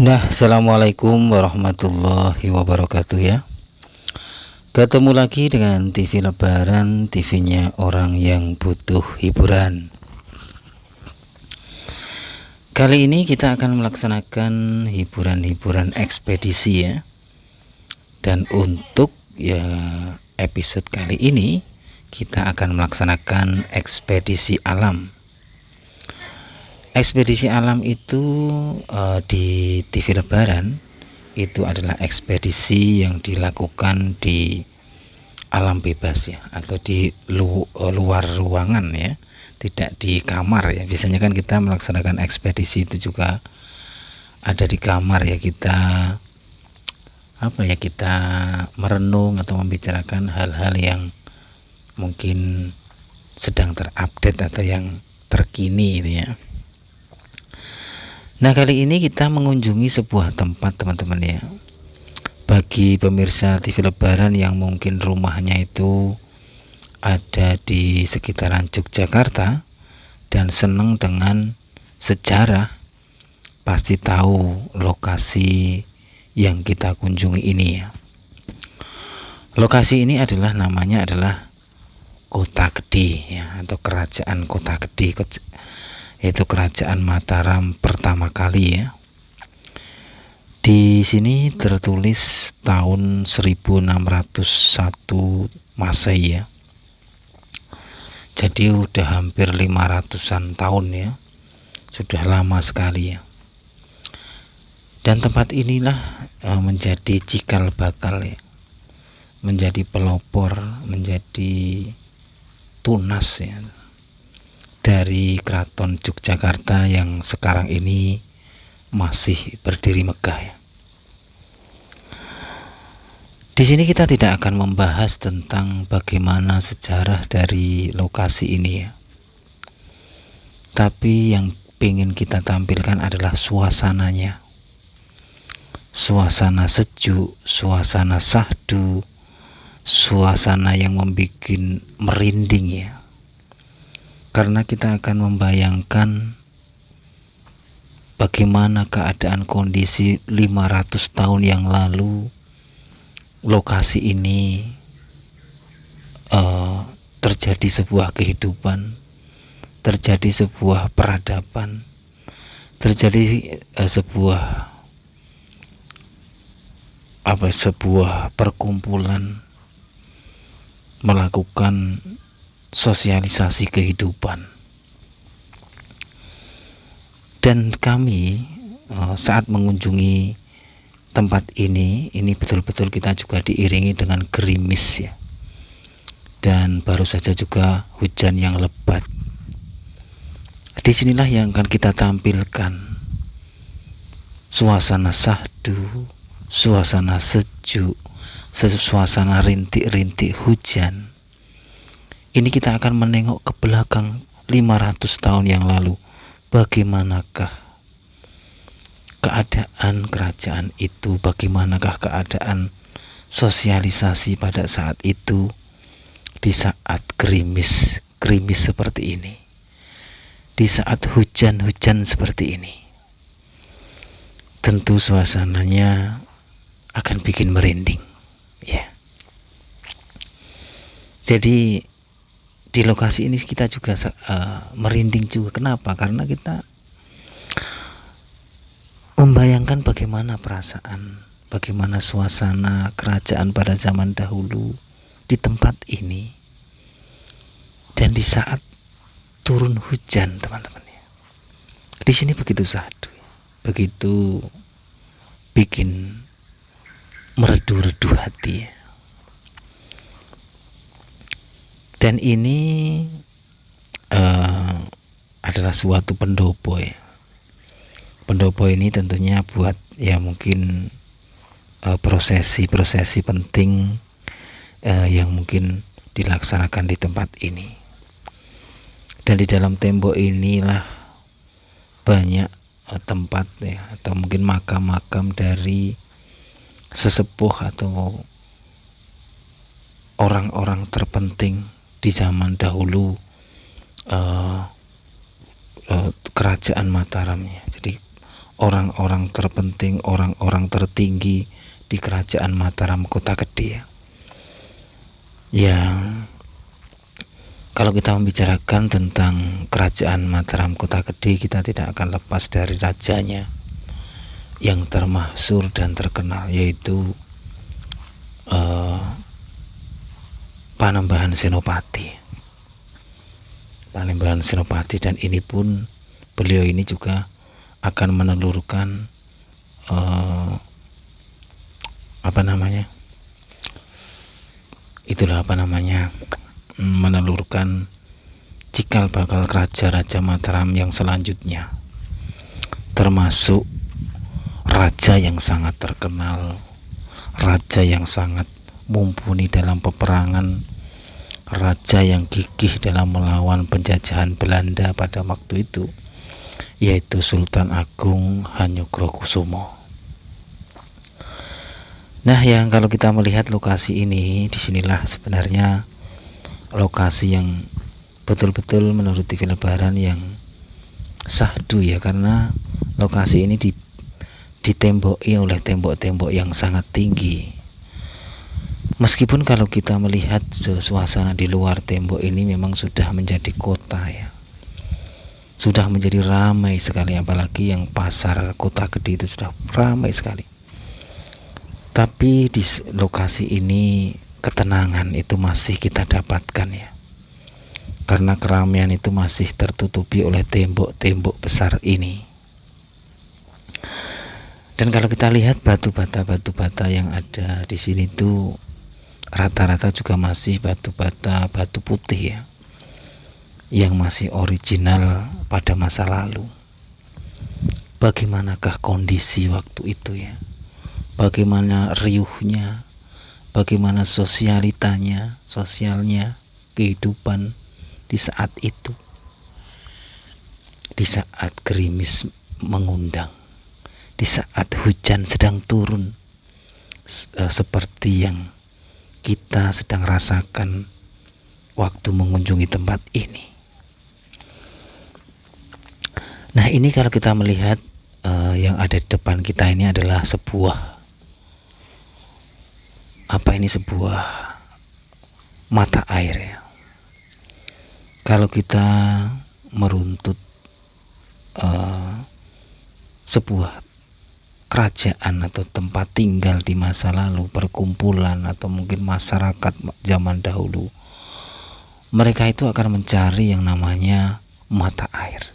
Assalamualaikum warahmatullahi wabarakatuh ya. Ketemu lagi dengan TV Lebaran, TV-nya orang yang butuh hiburan. Kali ini kita akan melaksanakan hiburan-hiburan ekspedisi ya. Dan untuk ya episode kali ini kita akan melaksanakan ekspedisi alam. Ekspedisi alam itu di TV Lebaran itu adalah ekspedisi yang dilakukan di alam bebas ya, atau di luar ruangan ya, tidak di kamar ya. Biasanya kan kita melaksanakan ekspedisi itu juga ada di kamar ya, kita kita merenung atau membicarakan hal-hal yang mungkin sedang terupdate atau yang terkini gitu ya. Nah, kali ini kita mengunjungi sebuah tempat teman-teman ya. Bagi pemirsa TV Lebaran yang mungkin rumahnya itu ada di sekitaran Yogyakarta dan senang dengan sejarah, pasti tahu lokasi yang kita kunjungi ini ya. Lokasi ini namanya adalah Kota Kedhi ya, atau Kerajaan Kota Kedhi, yaitu Kerajaan Mataram pertama kali ya. Di sini tertulis tahun 1601 Masehi ya. Jadi udah hampir 500-an tahun ya. Sudah lama sekali ya. Dan tempat inilah menjadi cikal bakal ya. Menjadi pelopor, menjadi tunas ya, dari Keraton Yogyakarta yang sekarang ini masih berdiri megah ya. Di sini kita tidak akan membahas tentang bagaimana sejarah dari lokasi ini ya. Tapi yang ingin kita tampilkan adalah suasananya. Suasana sejuk, suasana syahdu, suasana yang membuat merinding ya. Karena kita akan membayangkan bagaimana keadaan kondisi 500 tahun yang lalu. Lokasi ini terjadi sebuah kehidupan, terjadi sebuah peradaban, terjadi sebuah perkumpulan melakukan sosialisasi kehidupan. Dan kami saat mengunjungi tempat ini betul-betul kita juga diiringi dengan gerimis ya. Dan baru saja juga hujan yang lebat. Disinilah yang akan kita tampilkan suasana syahdu, suasana sejuk, suasana rintik-rintik hujan. Ini kita akan menengok ke belakang 500 tahun yang lalu. Bagaimanakah keadaan kerajaan itu? Bagaimanakah keadaan sosialisasi pada saat itu, di saat gerimis seperti ini, di saat hujan-hujan seperti ini? Tentu suasananya akan bikin merinding ya. Jadi di lokasi ini kita juga merinding juga. Kenapa? Karena kita membayangkan bagaimana perasaan, bagaimana suasana kerajaan pada zaman dahulu di tempat ini, dan di saat turun hujan teman-teman ya. Di sini begitu syahdu, begitu bikin meredu-redu hati ya. Dan ini adalah suatu pendopo ya. Pendopo ini tentunya buat ya mungkin prosesi-prosesi penting yang mungkin dilaksanakan di tempat ini. Dan di dalam tembok inilah banyak tempat ya, atau mungkin makam-makam dari sesepuh atau orang-orang terpenting di zaman dahulu kerajaan Mataram ya. Jadi orang-orang terpenting, orang-orang tertinggi di Kerajaan Mataram Kota Gede. Yang kalau kita membicarakan tentang Kerajaan Mataram Kota Gede, kita tidak akan lepas dari rajanya yang termasyhur dan terkenal, yaitu Panembahan Senopati. Panembahan Senopati, dan ini pun beliau ini juga akan menelurkan menelurkan cikal bakal raja-raja Mataram yang selanjutnya, termasuk raja yang sangat terkenal, raja yang sangat mumpuni dalam peperangan, raja yang gigih dalam melawan penjajahan Belanda pada waktu itu, yaitu Sultan Agung Hanyokrokusumo. Nah, yang kalau kita melihat lokasi ini, disinilah sebenarnya lokasi yang betul-betul menurut TV Lebaran yang syahdu ya, karena lokasi ini ditemboki oleh tembok-tembok yang sangat tinggi. Meskipun kalau kita melihat suasana di luar tembok ini memang sudah menjadi kota ya, sudah menjadi ramai sekali, apalagi yang pasar Kota Gede itu sudah ramai sekali. Tapi di lokasi ini ketenangan itu masih kita dapatkan ya, karena keramaian itu masih tertutupi oleh tembok-tembok besar ini. Dan kalau kita lihat batu bata yang ada di sini tuh rata-rata juga masih batu putih ya, yang masih original pada masa lalu. Bagaimanakah kondisi waktu itu ya? Bagaimana riuhnya, bagaimana sosialnya, kehidupan di saat itu, di saat gerimis mengundang, di saat hujan sedang turun, seperti yang kita sedang rasakan waktu mengunjungi tempat ini. Nah, ini kalau kita melihat yang ada di depan kita ini adalah sebuah mata air ya. Kalau kita meruntut sebuah kerajaan atau tempat tinggal di masa lalu, perkumpulan atau mungkin masyarakat zaman dahulu, mereka itu akan mencari yang namanya mata air.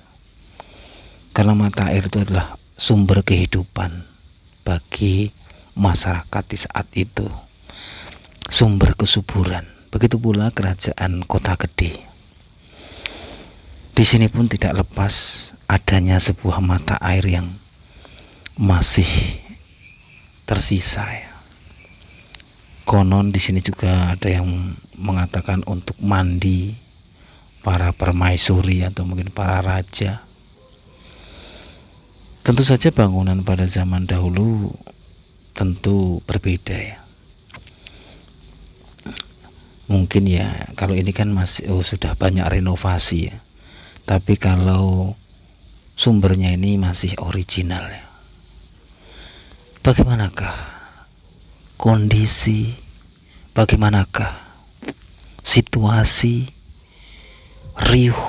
Karena mata air itu adalah sumber kehidupan bagi masyarakat di saat itu, sumber kesuburan. Begitu pula kerajaan Kota Gede. Di sini pun tidak lepas adanya sebuah mata air yang masih tersisa ya. Konon di sini juga ada yang mengatakan untuk mandi para permaisuri atau mungkin para raja. Tentu saja bangunan pada zaman dahulu tentu berbeda ya. Mungkin ya kalau ini kan masih sudah banyak renovasi ya. Tapi kalau sumbernya ini masih original ya. Bagaimanakah kondisi, bagaimanakah situasi riuh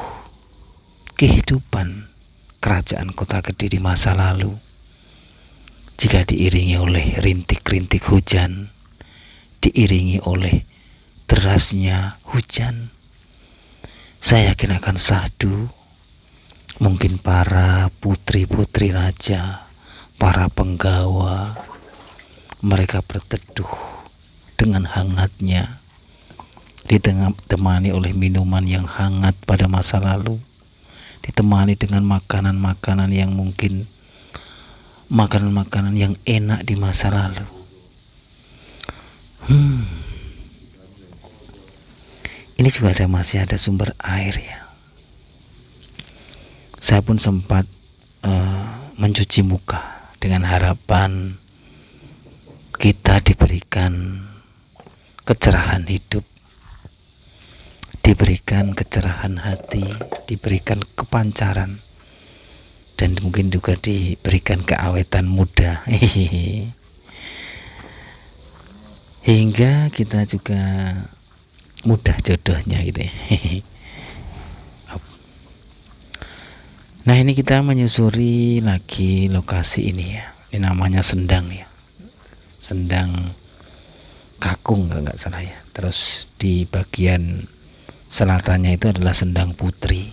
kehidupan kerajaan Kota Gede di masa lalu jika diiringi oleh rintik-rintik hujan, diiringi oleh derasnya hujan? Saya yakin akan syahdu. Mungkin para putri-putri raja, para penggawa, mereka berteduh dengan hangatnya, ditemani oleh minuman yang hangat pada masa lalu, ditemani dengan makanan-makanan yang mungkin makanan-makanan yang enak di masa lalu. Ini juga masih ada sumber air ya. Saya pun sempat mencuci muka dengan harapan kita diberikan kecerahan hidup, diberikan kecerahan hati, diberikan kepancaran dan mungkin juga diberikan keawetan muda. Hingga kita juga mudah jodohnya gitu ya. Nah, ini kita menyusuri lagi lokasi ini ya. Ini namanya Sendang ya. Sendang Kakung kalau nggak salah ya. Terus di bagian selatannya itu adalah Sendang Putri.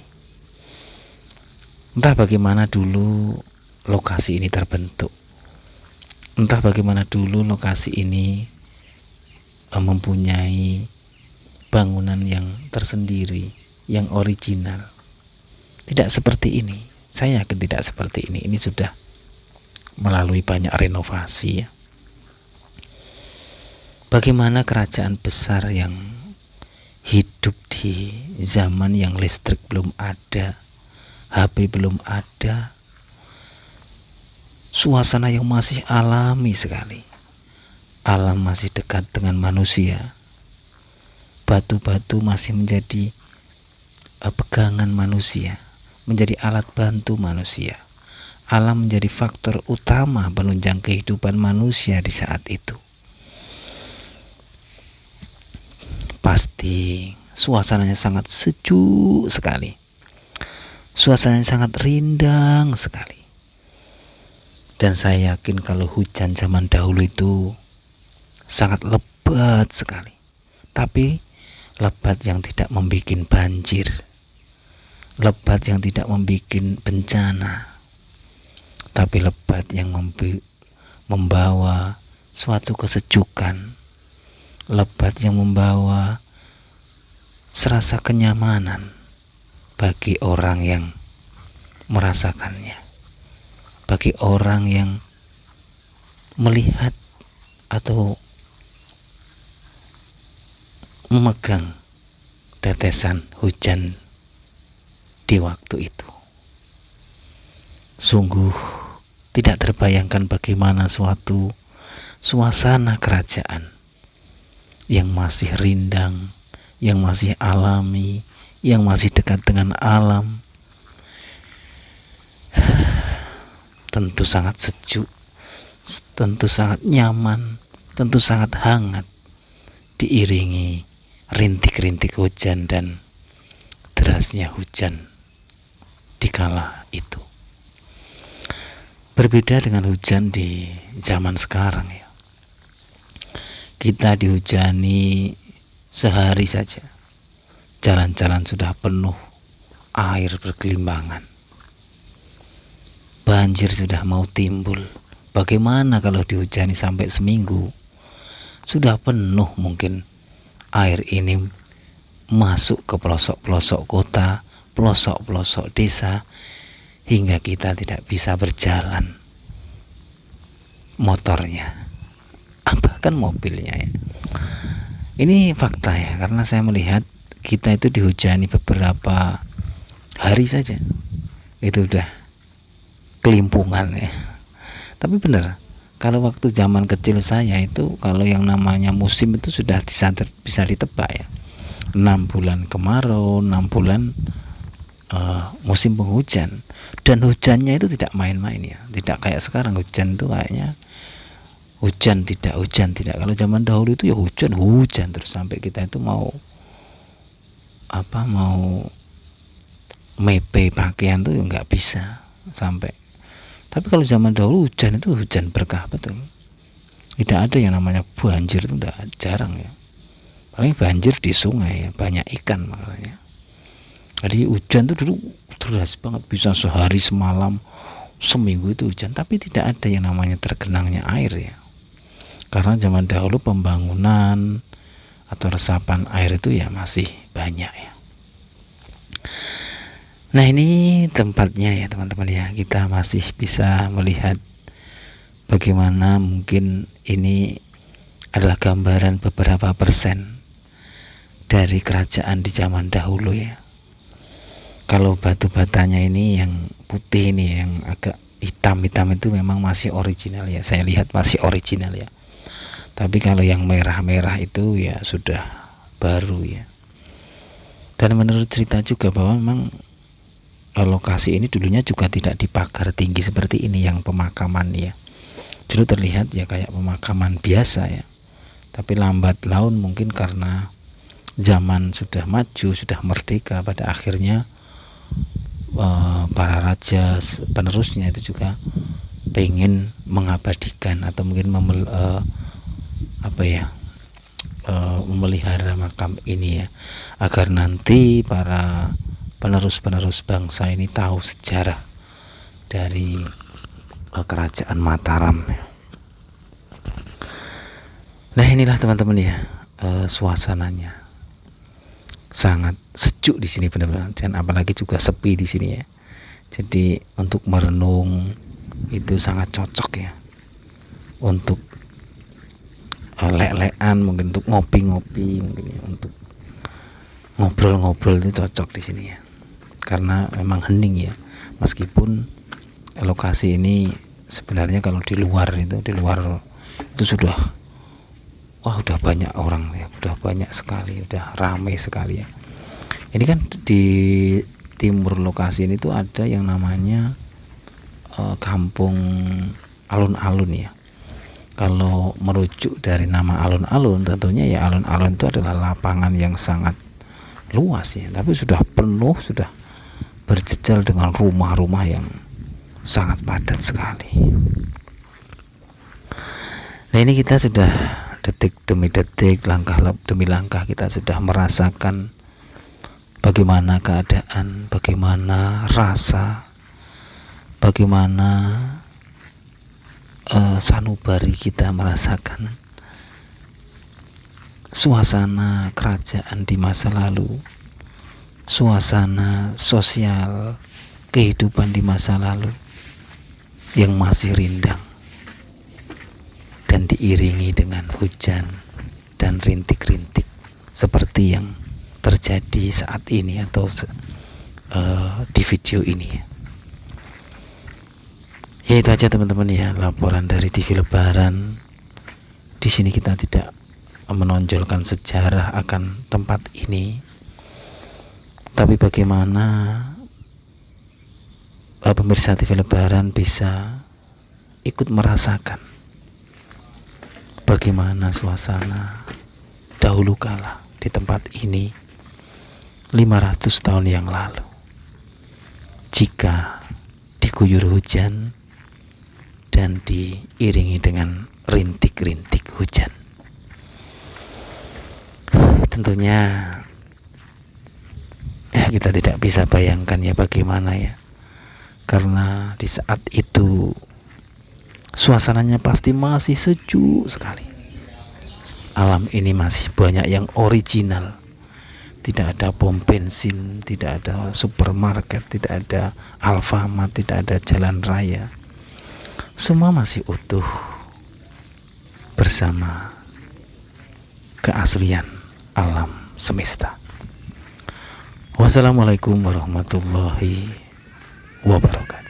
Entah bagaimana dulu lokasi ini terbentuk. Entah bagaimana dulu lokasi ini mempunyai bangunan yang tersendiri, yang original. Tidak seperti ini. Saya yakin tidak seperti ini. Ini sudah melalui banyak renovasi ya. Bagaimana kerajaan besar yang hidup di zaman yang listrik belum ada, HP belum ada, suasana yang masih alami sekali. Alam masih dekat dengan manusia. Batu-batu masih menjadi pegangan manusia, menjadi alat bantu manusia. Alam menjadi faktor utama penunjang kehidupan manusia di saat itu. Pasti suasananya sangat sejuk sekali. Suasananya sangat rindang sekali. Dan saya yakin kalau hujan zaman dahulu itu sangat lebat sekali. Tapi lebat yang tidak membuat banjir, lebat yang tidak membuat bencana, tapi lebat yang membawa suatu kesejukan, lebat yang membawa serasa kenyamanan bagi orang yang merasakannya, bagi orang yang melihat atau memegang tetesan hujan di waktu itu. Sungguh tidak terbayangkan bagaimana suatu suasana kerajaan yang masih rindang, yang masih alami, yang masih dekat dengan alam. Tentu sangat sejuk, tentu sangat nyaman, tentu sangat hangat, diiringi rintik-rintik hujan dan derasnya hujan di kala itu. Berbeda dengan hujan di zaman sekarang ya. Kita dihujani sehari saja, jalan-jalan sudah penuh air bergelimbangan. Banjir sudah mau timbul. Bagaimana kalau dihujani sampai seminggu? Sudah penuh mungkin air ini masuk ke pelosok-pelosok kota, pelosok-pelosok desa, hingga kita tidak bisa berjalan motornya, bahkan mobilnya ya. Ini fakta ya, karena saya melihat kita itu dihujani beberapa hari saja itu udah kelimpungan ya. Tapi benar, kalau waktu zaman kecil saya itu, kalau yang namanya musim itu sudah bisa ditebak ya. 6 bulan kemarau, 6 bulan musim penghujan. Dan hujannya itu tidak main-main ya. Tidak kayak sekarang, hujan itu kayaknya hujan tidak. Kalau zaman dahulu itu ya hujan terus sampai kita itu mau mepe pakaian tuh nggak bisa sampai. Tapi kalau zaman dahulu hujan itu hujan berkah betul. Tidak ada yang namanya banjir, itu udah jarang ya. Paling banjir di sungai ya, banyak ikan makanya. Jadi hujan itu dulu deras banget, bisa sehari semalam, seminggu itu hujan. Tapi tidak ada yang namanya tergenangnya air ya. Karena zaman dahulu pembangunan atau resapan air itu ya masih banyak ya. Nah, ini tempatnya ya teman-teman ya. Kita masih bisa melihat bagaimana mungkin ini adalah gambaran beberapa persen dari kerajaan di zaman dahulu ya. Kalau batu batanya ini yang putih ini, yang agak hitam-hitam itu memang masih original ya. Saya lihat masih original ya. Tapi kalau yang merah-merah itu ya sudah baru ya. Dan menurut cerita juga bahwa memang lokasi ini dulunya juga tidak dipagar tinggi seperti ini yang pemakaman ya. Dulu terlihat ya kayak pemakaman biasa ya, tapi lambat laun mungkin karena zaman sudah maju, sudah merdeka, pada akhirnya para raja penerusnya itu juga pengen mengabadikan atau mungkin memelihara makam ini ya, agar nanti para penerus-penerus bangsa ini tahu sejarah dari kerajaan Mataram. Nah inilah teman-teman ya, suasananya sangat sejuk di sini benar-benar, dan apalagi juga sepi di sini ya. Jadi untuk merenung itu sangat cocok ya, untuk lek-lekan, mungkin untuk ngopi-ngopi, mungkin ya, untuk ngobrol-ngobrol itu cocok di sini ya, karena memang hening ya. Meskipun lokasi ini sebenarnya kalau di luar itu sudah udah banyak orang ya, udah banyak sekali, udah ramai sekali ya. Ini kan di timur lokasi ini tuh ada yang namanya kampung alun-alun ya. Kalau merujuk dari nama alun-alun, tentunya ya alun-alun itu adalah lapangan yang sangat luas ya, tapi sudah penuh, sudah berjejal dengan rumah-rumah yang sangat padat sekali. Nah ini kita sudah detik demi detik, langkah demi langkah kita sudah merasakan bagaimana keadaan, bagaimana rasa, bagaimana sanubari kita merasakan suasana kerajaan di masa lalu, suasana sosial kehidupan di masa lalu yang masih rindang dan diiringi dengan hujan dan rintik-rintik seperti yang terjadi saat ini atau di video ini. Ya itu aja teman-teman ya, laporan dari TV Lebaran. Di sini kita tidak menonjolkan sejarah akan tempat ini, tapi bagaimana pemirsa TV Lebaran bisa ikut merasakan bagaimana suasana dahulu kala di tempat ini 500 tahun yang lalu, jika diguyur hujan dan diiringi dengan rintik-rintik hujan. Tentunya ya kita tidak bisa bayangkan ya bagaimana ya, karena di saat itu suasananya pasti masih sejuk sekali. Alam ini masih banyak yang original, tidak ada pom bensin, tidak ada supermarket, tidak ada Alfamart, tidak ada jalan raya. Semua masih utuh bersama keaslian alam semesta. Wassalamualaikum warahmatullahi wabarakatuh.